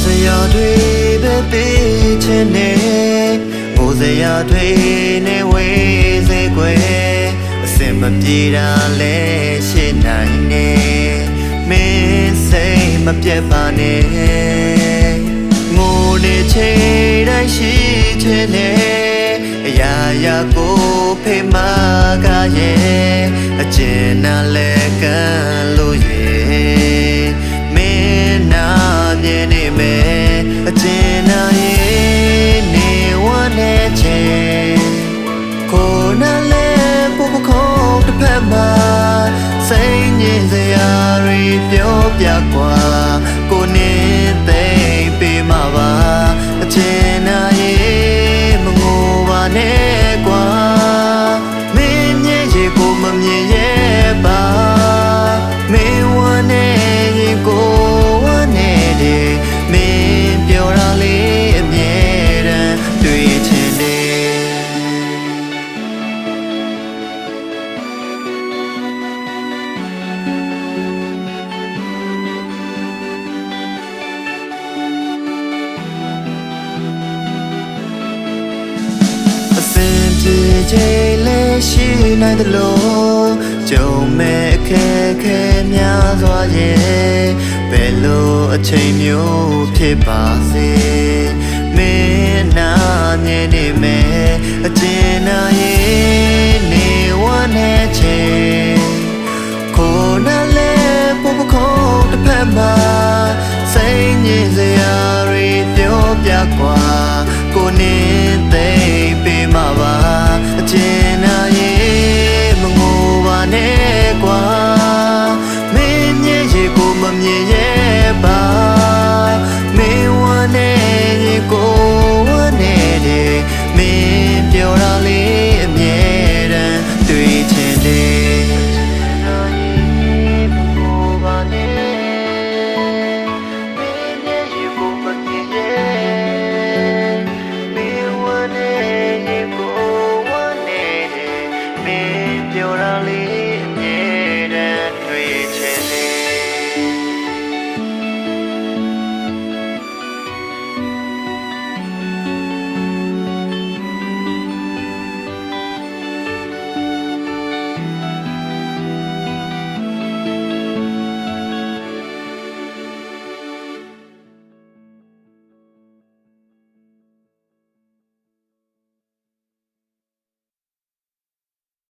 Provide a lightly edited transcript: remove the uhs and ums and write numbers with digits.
စရာတွေပဲပေးချင်နေမိုးစရာတွေနဲ့ဝေးစေကွယ်အစင်မပြေတာလဲရှိနိုင်နေမင်းစိတ်မပြတ်ပါနဲ့ငိုနေချေတိုင်းရှိချင်နေအရာရာကိုဖေးမကားရဲ့အကျဉ်းနာလဲကမ်းလို့ရဲ့မင်းနာမြင်နေမယ်အကျဉ်းနာရဲ့နေဝမ်းနဲ့ချေကိုနာလဲပုပခုံးတစ်ဖက်မှာစိတ်ညစ်စရာတွေပြောပြကွာကိုနေသိပေးမှာပါအကျဉ်းနာရဲ့မငိုပါနဲ့ကွာမင်းမြင်ရေကိုမမြင်ရဲ့ပါမင်းဝမ်းနဲ့ရေကိုဝမ်းနဲ့တယ်မင်းပြောတာလေးအမြဲတမ်းတွေ့ချင်တယ်ပြေချေလေးရှိနိုင်သလိုကြုံမဲ့အခက်ခဲများစွာရဲ့ဘယ်လိုအချိန်မျိုးဖြစ်ပါစေမင်းနာမြင်နေမယ်အကျဉ်းနာရဲ့နေဝမ်းနဲ့ချေ